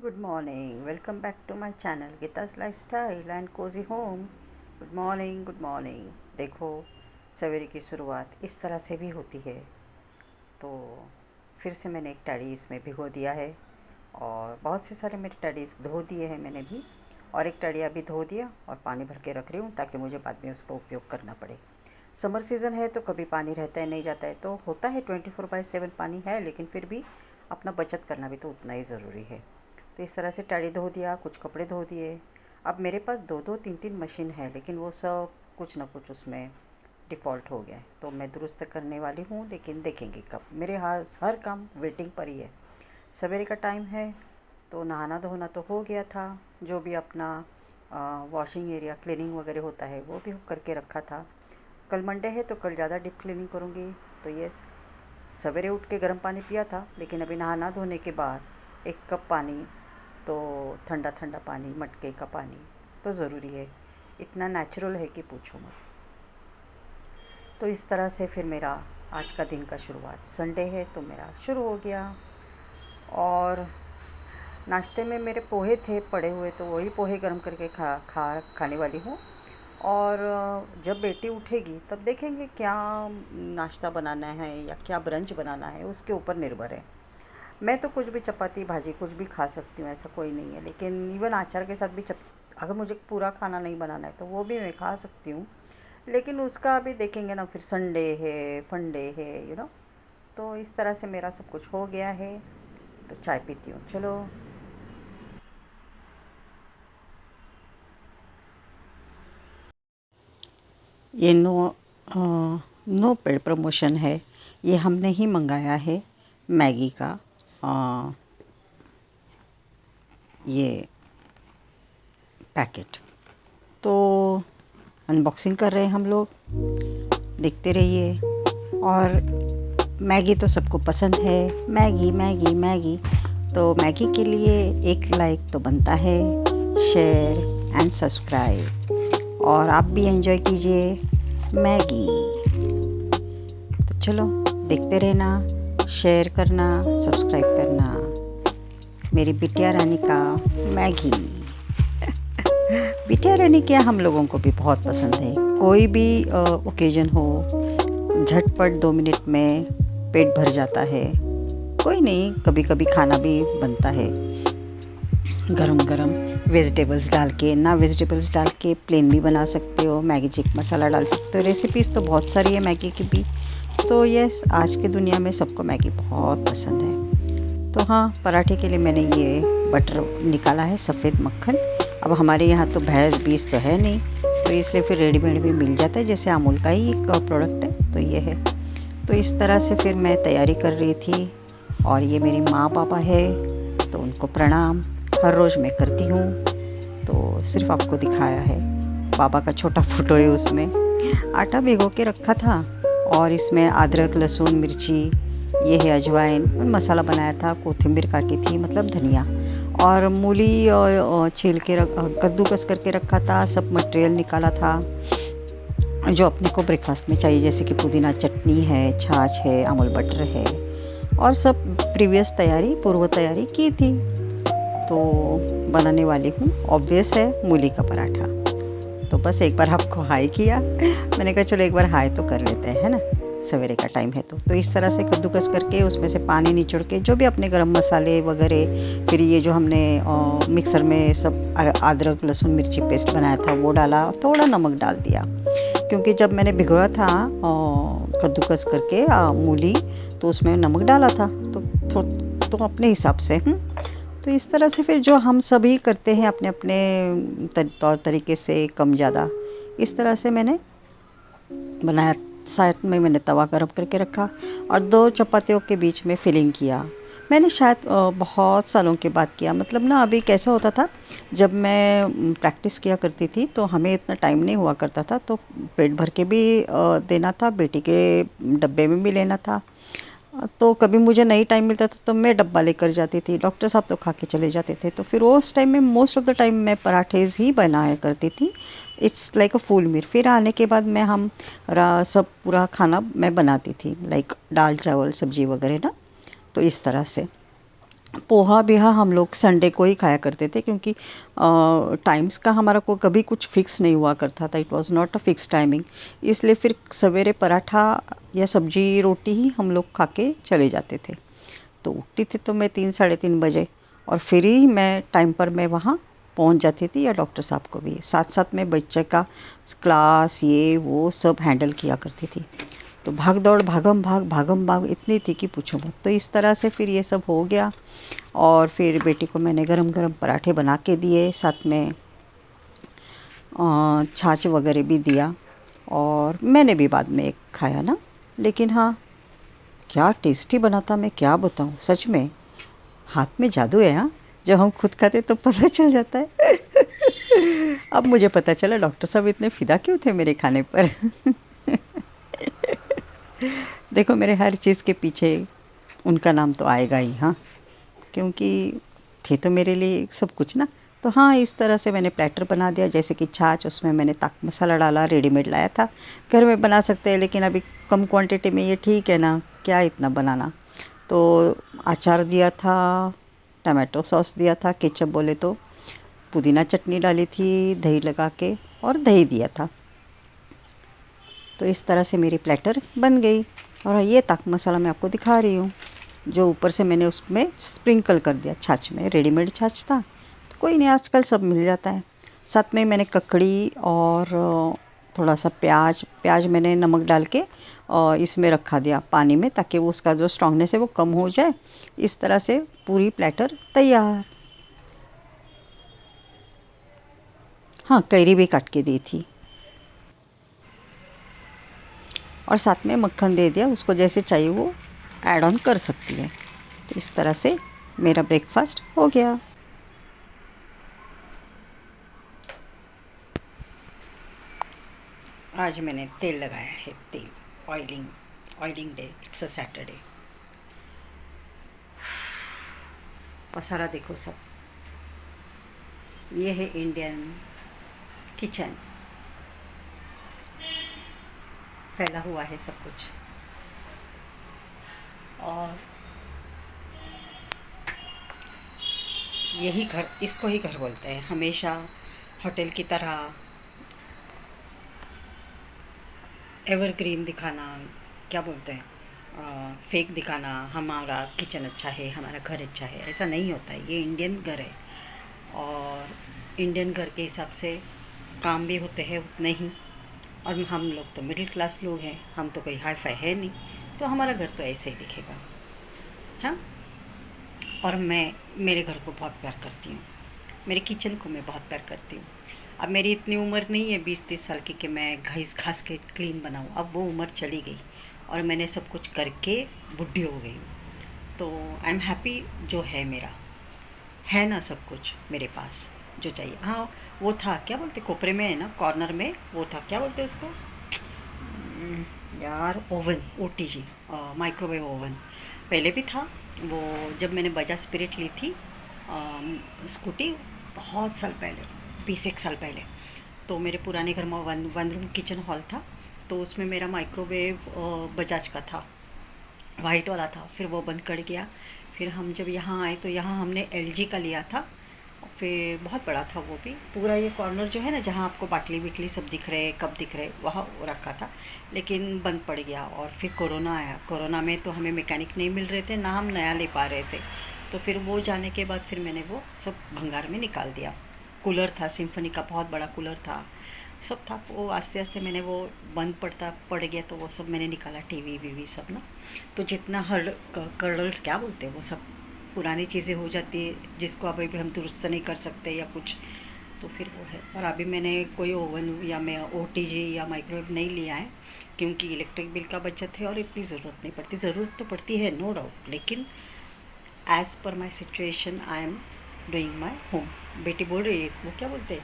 Good morning. Welcome back to my channel Geeta's lifestyle and cosy home. Good morning, good morning. देखो, सवेरे की शुरुआत इस तरह से भी होती है। तो फिर से मैंने एक टैडी इसमें भिगो दिया है और बहुत से सारे मेरे टैडीज धो दिए हैं मैंने भी, और एक टैडी अभी धो दिया और पानी भर के रख रही हूँ ताकि मुझे बाद में उसका उपयोग करना पड़े। समर सीज़न है तो कभी पानी रहता है, नहीं जाता है, तो होता है 24/7 पानी है, लेकिन फिर भी अपना बचत करना भी तो उतना ही ज़रूरी है। तो इस तरह से टैडी धो दिया, कुछ कपड़े धो दिए। अब मेरे पास दो दो तीन तीन मशीन है, लेकिन वो सब कुछ ना कुछ उसमें डिफ़ॉल्ट हो गया है, तो मैं दुरुस्त करने वाली हूँ, लेकिन देखेंगे कब। मेरे हर काम वेटिंग पर ही है। सवेरे का टाइम है तो नहाना धोना तो हो गया था, जो भी अपना वॉशिंग एरिया क्लीनिंग वगैरह होता है वो भी करके रखा था। कल मंडे है तो कल ज़्यादा डीप क्लीनिंग करूँगी। तो यस, सवेरे उठ के गर्म पानी पिया था, लेकिन अभी नहाना धोने के बाद 1 कप पानी, तो ठंडा ठंडा पानी, मटके का पानी तो ज़रूरी है। इतना नेचुरल है कि पूछो मत। तो इस तरह से फिर मेरा आज का दिन का शुरुआत, संडे है तो मेरा शुरू हो गया। और नाश्ते में मेरे पोहे थे पड़े हुए, तो वही पोहे गर्म करके खाने वाली हूँ। और जब बेटी उठेगी तब देखेंगे क्या नाश्ता बनाना है या क्या ब्रंच बनाना है, उसके ऊपर निर्भर है। मैं तो कुछ भी, चपाती भाजी कुछ भी खा सकती हूँ, ऐसा कोई नहीं है। लेकिन इवन अचार के साथ भी अगर मुझे पूरा खाना नहीं बनाना है तो वो भी मैं खा सकती हूँ। लेकिन उसका अभी देखेंगे ना, फिर संडे है, फंडे है, तो इस तरह से मेरा सब कुछ हो गया है। तो चाय पीती हूँ, चलो। ये नो पेड प्रमोशन है। ये हमने ही मंगाया है, मैगी का ये पैकेट। तो अनबॉक्सिंग कर रहे हैं हम लोग, देखते रहिए। और मैगी तो सबको पसंद है, मैगी मैगी मैगी। तो मैगी के लिए एक लाइक तो बनता है, शेयर एंड सब्सक्राइब, और आप भी एंजॉय कीजिए मैगी। तो चलो, देखते रहना, शेयर करना, सब्सक्राइब करना। मेरी बिटिया रानी का मैगी। बिटिया रानी क्या, हम लोगों को भी बहुत पसंद है। कोई भी ओकेजन हो, झटपट 2 मिनट में पेट भर जाता है। कोई नहीं, कभी कभी खाना भी बनता है गरम गरम, वेजिटेबल्स डाल के, ना वेजिटेबल्स डाल के प्लेन भी बना सकते हो, मैगी चिक मसाला डाल सकते हो। रेसिपीज़ तो बहुत सारी है मैगी की भी। तो यस, आज की दुनिया में सबको मैगी बहुत पसंद है। तो हाँ, पराठे के लिए मैंने ये बटर निकाला है, सफ़ेद मक्खन। अब हमारे यहाँ तो भैंस बीज तो है नहीं, तो इसलिए फिर रेडीमेड भी मिल जाता है, जैसे अमूल का ही एक प्रोडक्ट है, तो ये है। तो इस तरह से फिर मैं तैयारी कर रही थी। और ये मेरी माँ पापा है, तो उनको प्रणाम। हर रोज़ मैं करती हूँ, तो सिर्फ आपको दिखाया है। पापा का छोटा फ़ोटो है उसमें। आटा भिगो के रखा था, और इसमें अदरक, लहसुन, मिर्ची, ये है अजवाइन, मसाला बनाया था, कोथिंबीर काटी थी, मतलब धनिया, और मूली और छील के कद्दूकस करके रखा था। सब मटेरियल निकाला था जो अपने को ब्रेकफास्ट में चाहिए, जैसे कि पुदीना चटनी है, छाछ है, अमूल बटर है, और सब प्रीवियस तैयारी, पूर्व तैयारी की थी। तो बनाने वाली हूँ, ऑब्वियस है, मूली का पराठा। तो बस एक बार आपको हाय किया, मैंने कहा चलो एक बार हाय तो कर लेते हैं, है ना, सवेरे का टाइम है। तो इस तरह से कद्दूकस करके उसमें से पानी निचोड़ के, जो भी अपने गरम मसाले वगैरह, फिर ये जो हमने मिक्सर में सब अदरक लहसुन मिर्ची पेस्ट बनाया था वो डाला, थोड़ा नमक डाल दिया, क्योंकि जब मैंने भिगोया था कद्दूकस करके मूली, तो उसमें नमक डाला था, तो अपने हिसाब से। तो इस तरह से फिर जो हम सभी करते हैं अपने अपने तौर तरीके से, कम ज़्यादा, इस तरह से मैंने बनाया। साइड में मैंने तवा गरम करके रखा और 2 चपातियों के बीच में फिलिंग किया। मैंने शायद बहुत सालों के बाद किया, मतलब ना, अभी कैसा होता था, जब मैं प्रैक्टिस किया करती थी तो हमें इतना टाइम नहीं हुआ करता था, तो पेट भर के भी देना था, बेटी के डब्बे में भी लेना था। तो कभी मुझे नहीं टाइम मिलता था तो मैं डब्बा लेकर जाती थी, डॉक्टर साहब तो खा के चले जाते थे। तो फिर उस टाइम में मोस्ट ऑफ़ द टाइम मैं पराठेज़ ही बनाया करती थी। It's like a full meal. फिर आने के बाद मैं हम सब पूरा खाना मैं बनाती थी, लाइक दाल चावल सब्जी वगैरह ना। तो इस तरह से पोहा बेहा हम लोग संडे को ही खाया करते थे, क्योंकि टाइम्स का हमारा को कभी कुछ फिक्स नहीं हुआ करता था। It was not a fix timing. इसलिए फिर सवेरे पराठा या सब्जी रोटी ही हम लोग खा के चले जाते थे। तो उठती थी तो मैं 3 साढ़े 3 बजे, और फिर ही मैं टाइम पर मैं वहाँ पहुँच जाती थी, या डॉक्टर साहब को भी साथ साथ में बच्चे का क्लास ये वो सब हैंडल किया करती थी। तो भाग दौड़ भागम भाग इतनी थी कि पूछो मत। तो इस तरह से फिर ये सब हो गया, और फिर बेटी को मैंने गरम गरम पराठे बना के दिए, साथ में छाछ वगैरह भी दिया, और मैंने भी बाद में एक खाया ना। लेकिन हाँ, क्या टेस्टी बना था, मैं क्या बताऊँ, सच में हाथ में जादू है। हाँ, जब हम खुद खाते तो पता चल जाता है। अब मुझे पता चला डॉक्टर साहब इतने फ़िदा क्यों थे मेरे खाने पर। देखो, मेरे हर चीज़ के पीछे उनका नाम तो आएगा ही। हाँ, क्योंकि थे तो मेरे लिए सब कुछ ना। तो हाँ, इस तरह से मैंने प्लेटर बना दिया, जैसे कि छाछ, उसमें मैंने ताक मसाला डाला, रेडीमेड लाया था। घर में बना सकते हैं, लेकिन अभी कम क्वांटिटी में ये ठीक है ना, क्या इतना बनाना। तो अचार दिया था, टमाटो सॉस दिया था, केचप बोले तो, पुदीना चटनी डाली थी दही लगा के, और दही दिया था। तो इस तरह से मेरी प्लेटर बन गई। और ये ताक मसाला मैं आपको दिखा रही हूँ, जो ऊपर से मैंने उसमें स्प्रिंकल कर दिया छाछ में। रेडीमेड छाछ था तो कोई नहीं, आजकल सब मिल जाता है। साथ में मैंने ककड़ी और थोड़ा सा प्याज प्याज मैंने नमक डाल के इसमें रखा दिया पानी में, ताकि वो उसका जो स्ट्रॉन्गनेस है वो कम हो जाए। इस तरह से पूरी प्लेटर तैयार। हाँ, कैरी भी काट के दी थी, और साथ में मक्खन दे दिया, उसको जैसे चाहिए वो ऐड ऑन कर सकती है। तो इस तरह से मेरा ब्रेकफास्ट हो गया। आज मैंने तेल लगाया है, तेल, oiling oiling day, it's a Saturday. पसारा देखो सब, ये है इंडियन किचन, फैला हुआ है सब कुछ। और यही घर, इसको ही घर बोलते हैं। हमेशा होटल की तरह एवरग्रीन दिखाना, क्या बोलते हैं, फेक दिखाना, हमारा किचन अच्छा है, हमारा घर अच्छा है, ऐसा नहीं होता है। ये इंडियन घर है, और इंडियन घर के हिसाब से काम भी होते हैं उतने ही। और हम लोग तो मिडिल क्लास लोग हैं, हम तो कोई हाई फाई है नहीं, तो हमारा घर तो ऐसे ही दिखेगा। हाँ, और मैं मेरे घर को बहुत प्यार करती हूँ, मेरे किचन को मैं बहुत प्यार करती हूँ। अब मेरी इतनी उम्र नहीं है 20-30 साल की कि मैं घास घास के क्लीन बनाऊँ। अब वो उम्र चली गई, और मैंने सब कुछ करके बुढ़ी हो गई हूँ। तो आई एम हैप्पी जो है मेरा, है ना, सब कुछ मेरे पास जो चाहिए। हाँ, वो था, क्या बोलते, कोपरे में है ना, कॉर्नर में वो था, क्या बोलते उसको, यार, ओवन, OTG, माइक्रोवेव ओवन पहले भी था। वो जब मैंने बजाज स्पिरिट ली थी स्कूटी, बहुत साल पहले, 20 1 साल पहले, तो मेरे पुराने घर में वन रूम किचन हॉल था। तो उसमें मेरा माइक्रोवेव बजाज का था, वाइट वाला था। फिर वो बंद कर गया। फिर हम जब यहाँ आए तो यहाँ हमने LG का लिया था। फिर बहुत बड़ा था वो भी, पूरा ये कॉर्नर जो है ना, जहाँ आपको बाटली बिटली सब दिख रहे, कप दिख रहे, वहाँ वो रखा था। लेकिन बंद पड़ गया, और फिर कोरोना आया। कोरोना में तो हमें मैकेनिक नहीं मिल रहे थे, ना हम नया ले पा रहे थे। तो फिर वो जाने के बाद फिर मैंने वो सब भंगार में निकाल दिया। कूलर था, सिम्फनी का बहुत बड़ा कूलर था, सब था। वो आस्ते आस्ते मैंने वो बंद पड़ गया, तो वो सब मैंने निकाला, टीवी वीवी सब ना। तो जितना हर कर्डल्स क्या बोलते हैं, वो सब पुरानी चीज़ें हो जाती है, जिसको अभी भी हम दुरुस्त नहीं कर सकते या कुछ, तो फिर वो है। और अभी मैंने कोई ओवन या मैं OTG या माइक्रोवेव नहीं लिया है, क्योंकि इलेक्ट्रिक बिल का बचत है, और इतनी ज़रूरत नहीं पड़ती। ज़रूरत तो पड़ती है, नो डाउट, लेकिन as per my situation I am doing my home. बेटी बोल रही है, वो क्या बोलते हैं,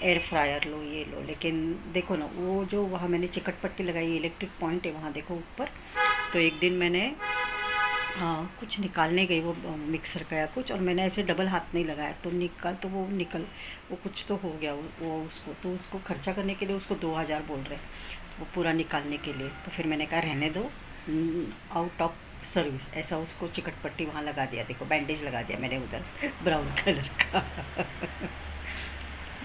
एयर फ्रायर लो, ये लो। लेकिन देखो ना, वो जो वहाँ मैंने चिकट पट्टी लगाई, इलेक्ट्रिक पॉइंट है वहाँ, देखो ऊपर। तो एक दिन मैंने कुछ निकालने गई, वो मिक्सर का या कुछ, और मैंने ऐसे डबल हाथ नहीं लगाया, तो वो कुछ तो हो गया वो उसको। तो उसको खर्चा करने के लिए उसको 2000 बोल रहे, वो पूरा निकालने के लिए। तो फिर मैंने कहा रहने दो, आउट ऑफ सर्विस, ऐसा उसको चिकट पट्टी वहाँ लगा दिया, देखो बैंडेज लगा दिया मैंने उधर ब्राउन कलर का।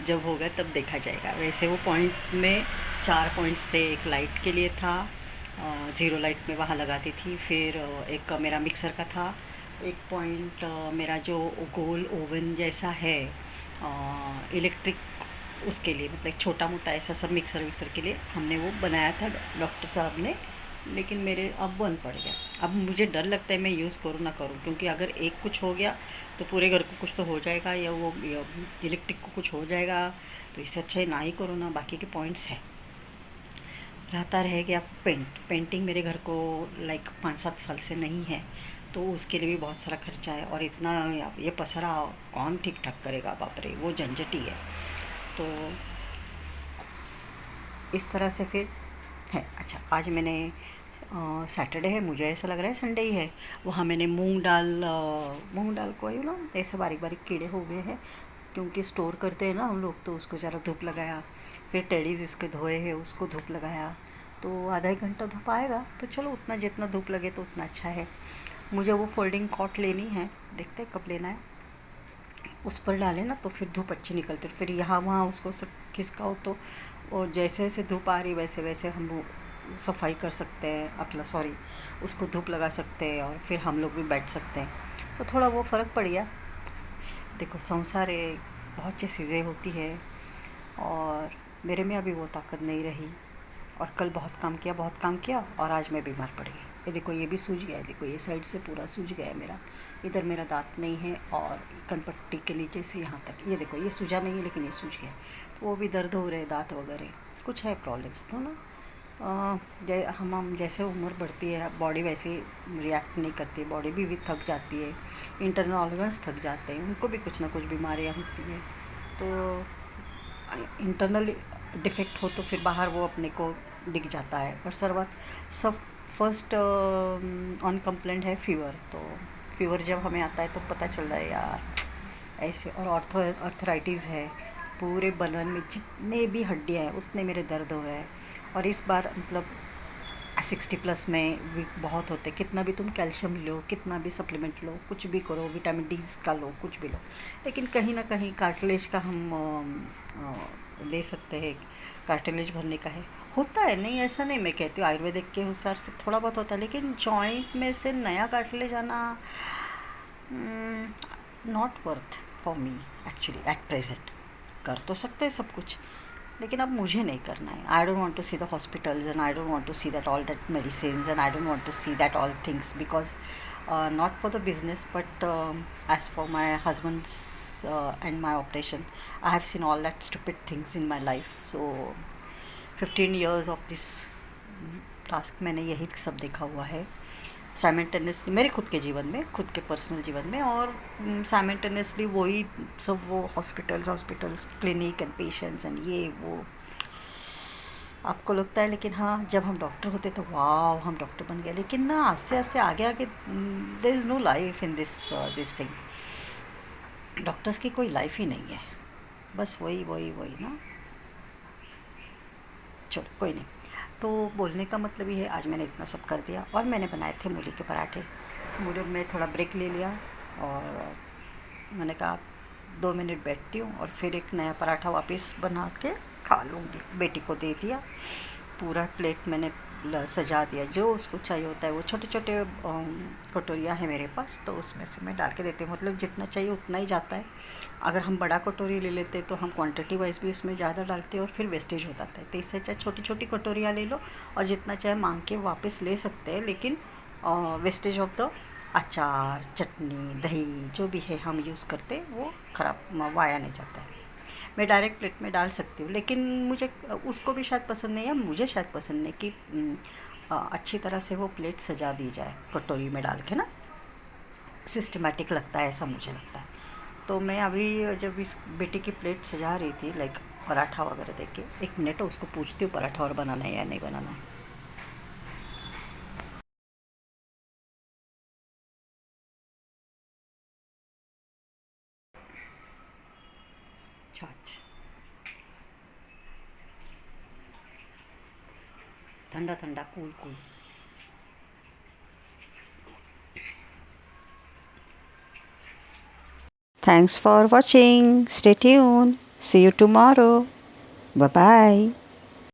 जब होगा तब देखा जाएगा। वैसे वो पॉइंट में 4 पॉइंट्स थे, एक लाइट के लिए था, ज़ीरो लाइट में वहाँ लगाती थी, फिर एक मेरा मिक्सर का था, एक पॉइंट मेरा जो गोल ओवन जैसा है इलेक्ट्रिक, उसके लिए मतलब एक छोटा मोटा ऐसा सब मिक्सर विक्सर के लिए हमने वो बनाया था डॉक्टर साहब ने, लेकिन मेरे अब बंद पड़ गया। अब मुझे डर लगता है मैं यूज़ करूँ ना करूँ, क्योंकि अगर एक कुछ हो गया तो पूरे घर को कुछ तो हो जाएगा, या वो इलेक्ट्रिक को कुछ हो जाएगा, तो इससे अच्छा है ना ही करो ना। बाकी के पॉइंट्स है। रहता रह गया पेंटिंग मेरे घर को लाइक 5-7 साल से नहीं है, तो उसके लिए भी बहुत सारा खर्चा है, और इतना ये पसरा कौन ठीक ठाक करेगा, बाप रे, वो झंझट ही है। तो इस तरह से फिर है। अच्छा, आज मैंने सैटरडे है, मुझे ऐसा लग रहा है संडे ही है, वहाँ मैंने मूंग दाल को ऐसे बारीक बारीक कीड़े हो गए हैं, क्योंकि स्टोर करते हैं ना हम लोग, तो उसको ज़रा धूप लगाया। फिर टेडीज़ इसके धोए हैं, उसको धूप लगाया, तो आधा एक घंटा धूप आएगा, तो चलो उतना जितना धूप लगे तो उतना अच्छा है। मुझे वो फोल्डिंग कॉट लेनी है, देखते हैं कब लेना है। उस पर डालें ना तो फिर धूप अच्छी निकलती है, फिर यहाँ वहाँ उसको सब खिसकाओ तो वो जैसे जैसे धूप आ रही वैसे वैसे हम वो सफाई कर सकते हैं, अपना सॉरी उसको धूप लगा सकते हैं, और फिर हम लोग भी बैठ सकते हैं, तो थोड़ा वो फ़र्क पड़ गया। देखो संसार है, बहुत सी चीज़ें होती है, और मेरे में अभी वो ताकत नहीं रही, और कल बहुत काम किया और आज मैं बीमार पड़ गई। ये देखो ये भी सूज गया है, देखो ये साइड से पूरा सूज गया है मेरा, इधर मेरा दांत नहीं है, और कनपट्टी के नीचे से यहाँ तक ये देखो, ये सूजा नहीं है लेकिन ये सूज गया है, तो वो भी दर्द हो रहे दांत वगैरह, कुछ है प्रॉब्लम्स तो ना। हम जैसे उम्र बढ़ती है बॉडी वैसे रिएक्ट नहीं करती है, बॉडी भी थक जाती है, इंटरनल ऑर्गन्स थक जाते हैं, उनको भी कुछ ना कुछ बीमारियाँ होती हैं। तो इंटरनल डिफेक्ट हो तो फिर बाहर वो अपने को दिख जाता है, पर सब फर्स्ट ऑन कंप्लेंट है फीवर। तो फीवर जब हमें आता है तो पता चल रहा है यार ऐसे, और अर्थराइटिस है, पूरे बदन में जितने भी हड्डियाँ हैं उतने मेरे दर्द हो रहे हैं। और इस बार मतलब 60+ में वीक बहुत होते, कितना भी तुम कैल्शियम लो, कितना भी सप्लीमेंट लो, कुछ भी करो, विटामिन डी का लो, कुछ भी लो, लेकिन कहीं ना कहीं कार्टिलेज का हम ले सकते हैं, कार्टिलेज भरने का है, होता है, नहीं ऐसा नहीं, मैं कहती हूँ आयुर्वेदिक के अनुसार से थोड़ा बहुत होता है, लेकिन जॉइंट में से नया कार्टिलेज आना not worth for me actually at present. कर तो सकते हैं सब कुछ, लेकिन अब मुझे नहीं करना है। I don't want to see the hospitals, and I don't want to see that all that medicine, and I don't want to see that all things, because not for the business but as for my husband's and my operation, I have seen all that stupid things in my life. So 15 years of this task मैंने यही सब देखा हुआ है simultaneously मेरे खुद के जीवन में, खुद के पर्सनल जीवन में, और साइमल्टेनियसली वही सब वो hospitals clinic and patients and ये वो आपको लगता है, लेकिन हाँ जब हम डॉक्टर होते तो वाह हम डॉक्टर बन गए, लेकिन ना आस्ते आस्ते आगे there is no life in this thing. Doctors की कोई लाइफ ही नहीं है, बस वही ना। चलो कोई नहीं, तो बोलने का मतलब ये है, आज मैंने इतना सब कर दिया, और मैंने बनाए थे मूली के पराठे। मूली में थोड़ा ब्रेक ले लिया, और मैंने कहा 2 मिनट बैठती हूँ और फिर एक नया पराठा वापस बना के खा लूँगी। बेटी को दे दिया, पूरा प्लेट मैंने सजा दिया, जो उसको चाहिए होता है। वो छोटे छोटे कटोरियाँ हैं मेरे पास, तो उसमें से मैं डाल के देती हूँ, मतलब जितना चाहिए उतना ही जाता है। अगर हम बड़ा कटोरी ले लेते तो हम क्वांटिटी वाइज भी उसमें ज़्यादा डालते और फिर वेस्टेज हो जाता है, तो इससे चाहे छोटी छोटी कटोरियाँ ले लो, और जितना चाहे मांग के वापस ले सकते हैं, लेकिन वेस्टेज ऑफ द अचार, चटनी, दही जो भी है हम यूज़ करते वो ख़राब वाया नहीं जाता है। मैं डायरेक्ट प्लेट में डाल सकती हूँ, लेकिन मुझे उसको भी शायद पसंद नहीं है, मुझे शायद पसंद नहीं कि अच्छी तरह से वो प्लेट सजा दी जाए कटोरी में डाल के ना, सिस्टमेटिक लगता है ऐसा मुझे लगता है। तो मैं अभी जब इस बेटी की प्लेट सजा रही थी लाइक पराठा वगैरह देख के, 1 मिनट उसको पूछती हूँ पराठा और बनाना है या नहीं बनाना है। छाछ ठंडा ठंडा cool cool. Thanks for watching. Stay tuned. See you tomorrow. Bye bye.